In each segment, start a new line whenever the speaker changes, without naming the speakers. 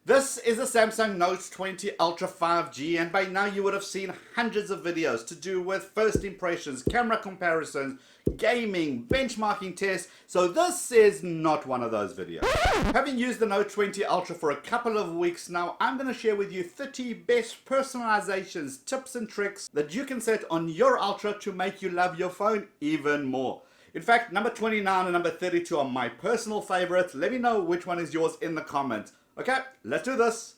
This is a Samsung Note20 Ultra 5G, and by now you would have seen hundreds of videos to do with first impressions, camera comparisons, gaming, benchmarking tests, so this is not one of those videos. Having used the Note20 Ultra for a couple of weeks now, I'm going to share with you 30 best personalizations, tips and tricks that you can set on your Ultra to make you love your phone even more. In fact, number 29 and number 32 are my personal favorites. Let me know which one is yours in the comments. Okay, let's do this.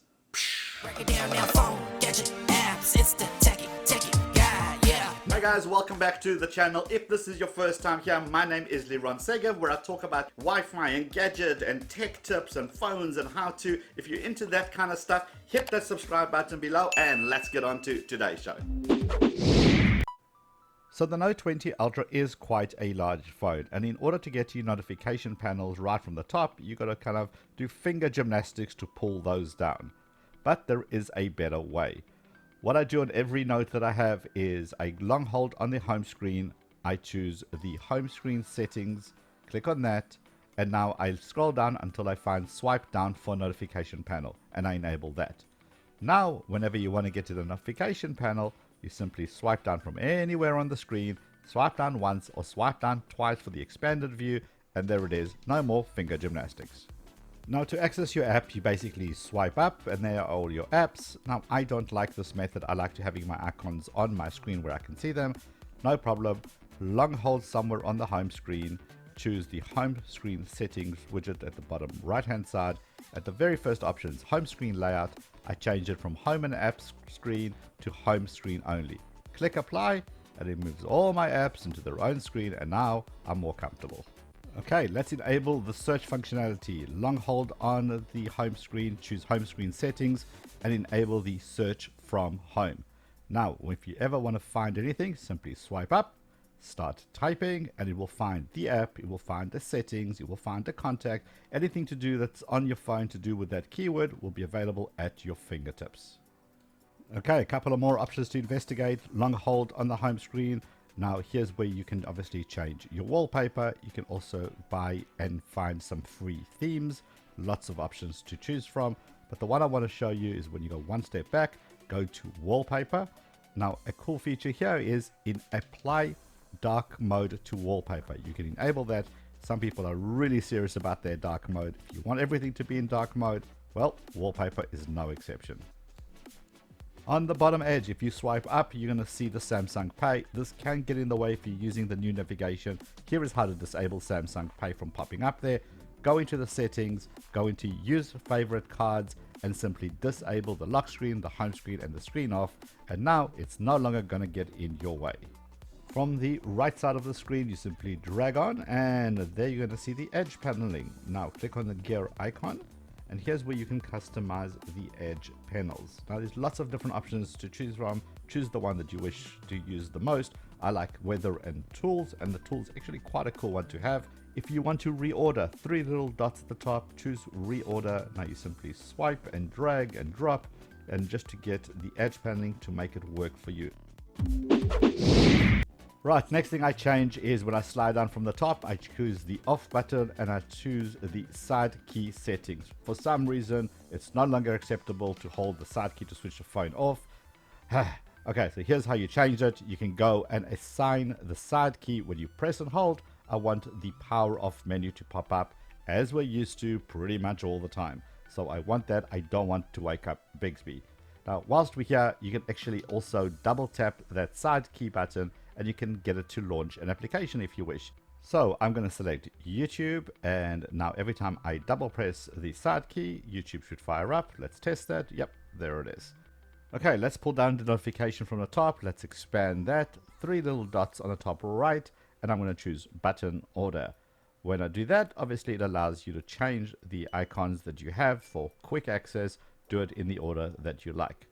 Break it down now, phone, gadget, apps, it's the Techie guy, yeah.
Hi guys, welcome back to the channel. If this is your first time here, my name is Liron Segev, where I talk about Wi-Fi and gadget and tech tips and phones and how to. If you're into that kind of stuff, hit that subscribe button below and let's get on to today's show. So the Note20 Ultra is quite a large phone, and in order to get to your notification panels right from the top, you got to kind of do finger gymnastics to pull those down. But there is a better way. What I do on every Note that I have is I long hold on the home screen, I choose the home screen settings, click on that, and now I scroll down until I find swipe down for notification panel, and I enable that. Now, whenever you want to get to the notification panel, you simply swipe down from anywhere on the screen, swipe down once or swipe down twice for the expanded view, and there it is, no more finger gymnastics. Now to access your app, you basically swipe up and there are all your apps. Now I don't like this method, I like to having my icons on my screen where I can see them. No problem, long hold somewhere on the home screen, choose the home screen settings widget at the bottom right hand side. At the very first options, home screen layout, I change it from home and apps screen to home screen only. Click apply and it moves all my apps into their own screen, and now I'm more comfortable. Okay, let's enable the search functionality. Long hold on the home screen, choose home screen settings and enable the search from home. Now, if you ever want to find anything, simply swipe up, start typing, and it will find the app, it will find the settings, it will find the contact, anything to do that's on your phone to do with that keyword will be available at your fingertips. Okay, a couple of more options to investigate. Long hold on the home screen. Now here's where you can obviously change your wallpaper. You can also buy and find some free themes, lots of options to choose from, but the one I want to show you is when you go one step back, go to wallpaper. Now a cool feature here is in apply dark mode to wallpaper. You can enable that. Some people are really serious about their dark mode. If you want everything to be in dark mode, well, wallpaper is no exception. On the bottom edge, if you swipe up, you're going to see the Samsung Pay. This can get in the way if you're using the new navigation. Here is how to disable Samsung Pay from popping up there. Go into the settings, go into use favorite cards, and simply disable the lock screen, the home screen, and the screen off. And now it's no longer going to get in your way. From the right side of the screen, you simply drag on, and there you're going to see the edge paneling. Now click on the gear icon, and here's where you can customize the edge panels. Now there's lots of different options to choose from. Choose the one that you wish to use the most. I like weather and tools, and the tools actually quite a cool one to have. If you want to reorder, three little dots at the top, choose reorder. Now you simply swipe and drag and drop, and just to get the edge paneling to make it work for you. Right, next thing I change is when I slide down from the top, I choose the off button and I choose the side key settings. For some reason, it's no longer acceptable to hold the side key to switch the phone off. Okay, so here's how you change it. You can go and assign the side key when you press and hold. I want the power off menu to pop up as we're used to pretty much all the time. So I want that. I don't want to wake up Bixby. Now, whilst we're here, you can actually also double tap that side key button and you can get it to launch an application if you wish. So I'm going to select YouTube, and now every time I double press the side key, YouTube should fire up. Let's test that. Yep, there it is. Okay, let's pull down the notification from the top. Let's expand that. Three little dots on the top right, and I'm going to choose button order. When I do that, obviously it allows you to change the icons that you have for quick access. Do it in the order that you like.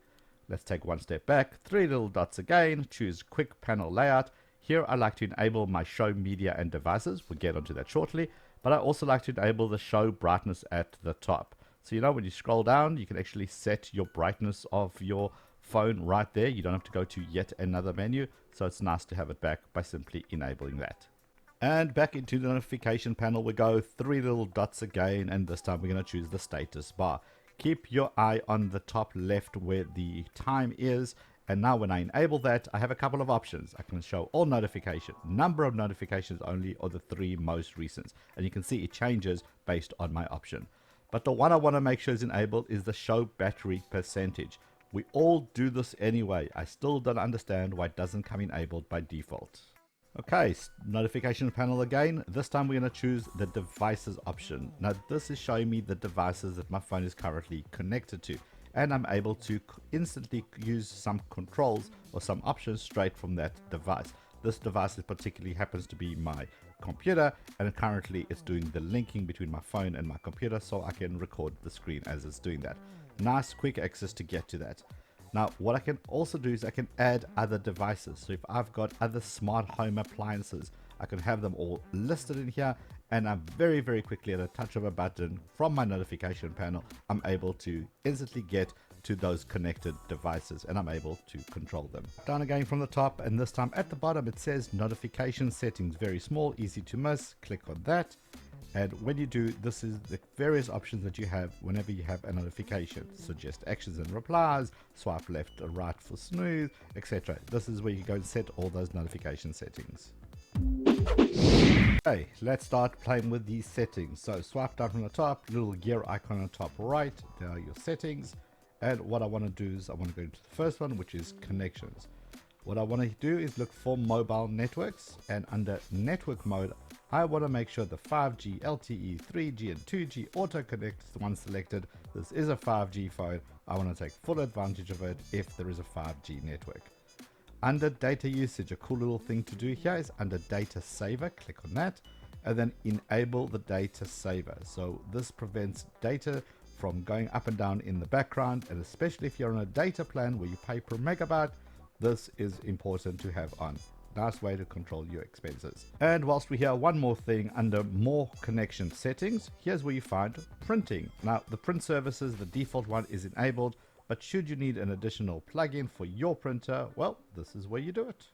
Let's take one step back, three little dots again, choose quick panel layout. Here I like to enable my show media and devices. We'll get onto that shortly, but I also like to enable the show brightness at the top. So when you scroll down, you can actually set your brightness of your phone right there. You don't have to go to yet another menu, so it's nice to have it back by simply enabling that. And back into the notification panel we go, three little dots again, and this time we're going to choose the status bar. Keep your eye on the top left where the time is. And now when I enable that, I have a couple of options. I can show all notification, number of notifications only, or the 3 most recent. And you can see it changes based on my option. But the one I want to make sure is enabled is the show battery percentage. We all do this anyway. I still don't understand why it doesn't come enabled by default. Okay, notification panel again. This time we're going to choose the devices option. Now this is showing me the devices that my phone is currently connected to. And I'm able to instantly use some controls or some options straight from that device. This device particularly happens to be my computer, and currently it's doing the linking between my phone and my computer, so I can record the screen as it's doing that. Nice quick access to get to that. Now what I can also do is I can add other devices. So if I've got other smart home appliances, I can have them all listed in here, and I'm very quickly at a touch of a button from my notification panel, I'm able to instantly get to those connected devices, and I'm able to control them. Down again from the top, and this time at the bottom it says notification settings, very small, easy to miss. Click on that, and when you do, this is the various options that you have whenever you have a notification. Suggest actions and replies, swipe left or right for snooze, etc. This is where you go and set all those notification settings. Okay, let's start playing with these settings. So swipe down from the top, little gear icon on the top right, there are your settings. And what I want to do is I want to go into the first one, which is connections. What I want to do is look for mobile networks, and under network mode, I want to make sure the 5G, LTE, 3G and 2G auto connect is the one selected. This is a 5G phone. I want to take full advantage of it if there is a 5G network. Under data usage, a cool little thing to do here is under data saver, click on that, and then enable the data saver. So this prevents data from going up and down in the background, and especially if you're on a data plan where you pay per megabyte, this is important to have on. Nice way to control your expenses. And whilst we hear one more thing under more connection settings, here's where you find printing. Now the print services, the default one is enabled, but should you need an additional plugin for your printer, well, this is where you do it.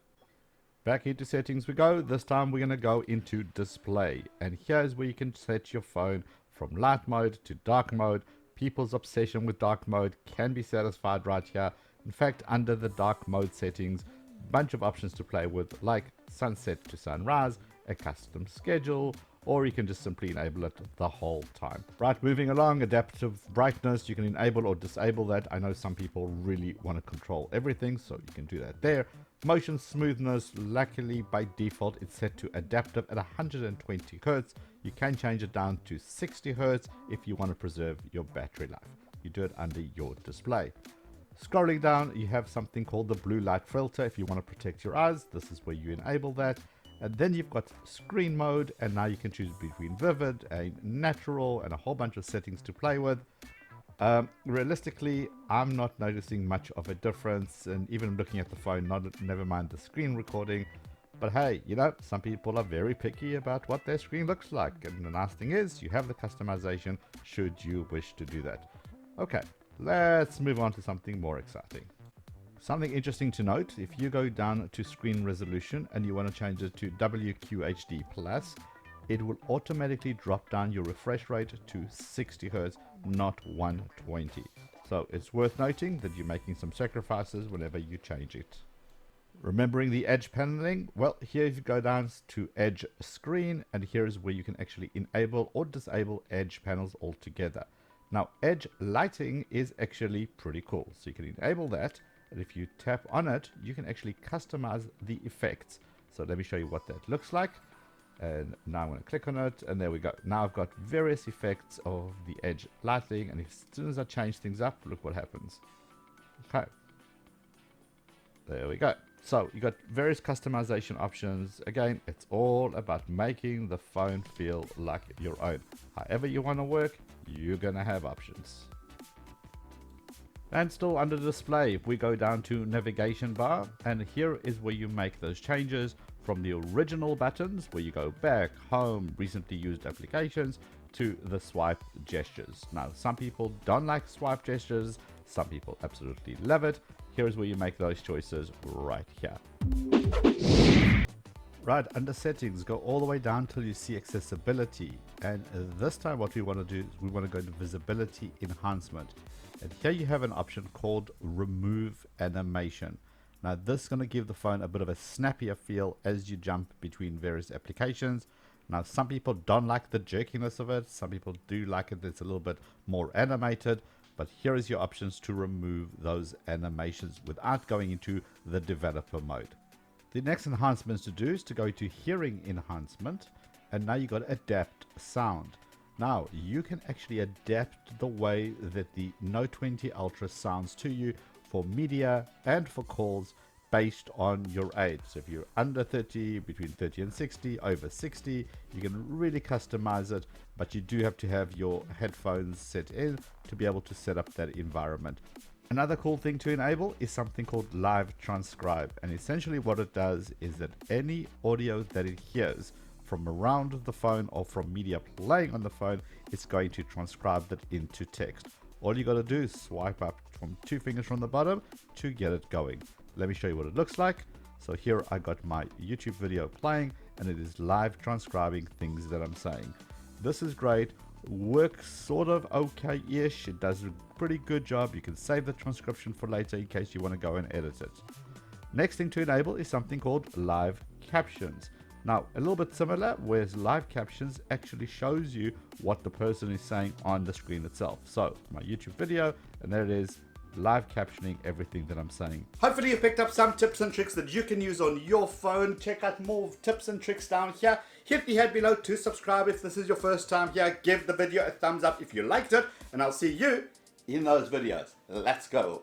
Back into settings we go. This time we're going to go into display, and here's where you can set your phone from light mode to dark mode. People's obsession with dark mode can be satisfied right here. In fact, under the dark mode settings, bunch of options to play with, like sunset to sunrise, a custom schedule, or you can just simply enable it the whole time. Right, moving along, adaptive brightness, you can enable or disable that. I know some people really want to control everything, so you can do that there. Motion smoothness, luckily by default it's set to adaptive at 120 Hz. You can change it down to 60 Hz if you want to preserve your battery life. You do it under your display. Scrolling down, you have something called the blue light filter. If you want to protect your eyes, this is where you enable that. And then you've got screen mode, and now you can choose between vivid and natural and a whole bunch of settings to play with. Realistically, I'm not noticing much of a difference, and even looking at the phone, never mind the screen recording. But hey, you know, some people are very picky about what their screen looks like, and the nice thing is you have the customization should you wish to do that. Okay, let's move on to something more exciting. Something interesting to note, if you go down to screen resolution and you want to change it to WQHD+, it will automatically drop down your refresh rate to 60 Hz, not 120. So it's worth noting that you're making some sacrifices whenever you change it. Remembering the edge paneling, well, here you go down to edge screen, and here is where you can actually enable or disable edge panels altogether. Now edge lighting is actually pretty cool, so you can enable that, and if you tap on it you can actually customize the effects. So let me show you what that looks like, and now I'm going to click on it, and there we go. Now I've got various effects of the edge lighting, and as soon as I change things up, look what happens. Okay, there we go. So you got various customization options. Again, it's all about making the phone feel like your own. However you want to work, you're gonna have options. And still under display, if we go down to navigation bar, and here is where you make those changes from the original buttons where you go back, home, recently used applications, to the swipe gestures. Now some people don't like swipe gestures, some people absolutely love it. Here's where you make those choices right here. Right, under settings, go all the way down till you see accessibility. And this time what we want to do is we want to go to visibility enhancement. And here you have an option called remove animation. Now this is going to give the phone a bit of a snappier feel as you jump between various applications. Now some people don't like the jerkiness of it, some people do like it, it's a little bit more animated, but here is your options to remove those animations without going into the developer mode. The next enhancements to do is to go to hearing enhancement, and now you got adapt sound. Now you can actually adapt the way that the Note 20 Ultra sounds to you for media and for calls based on your age. So if you're under 30, between 30 and 60, over 60, you can really customize it, but you do have to have your headphones set in to be able to set up that environment. Another cool thing to enable is something called live transcribe, and essentially what it does is that any audio that it hears from around the phone or from media playing on the phone, it's going to transcribe that into text. All you got to do is swipe up from 2 fingers from the bottom to get it going. Let me show you what it looks like. So here I got my YouTube video playing, and it is live transcribing things that I'm saying. This is great, works sort of okay-ish, it does a pretty good job. You can save the transcription for later in case you want to go and edit it. Next thing to enable is something called live captions. Now a little bit similar, whereas live captions actually shows you what the person is saying on the screen itself. So my YouTube video, and there it is, live captioning everything that I'm saying. Hopefully you picked up some tips and tricks that you can use on your phone. Check out more tips and tricks down here. Hit the head below to subscribe if this is your first time here. Give the video a thumbs up if you liked it, and I'll see you in those videos. Let's go.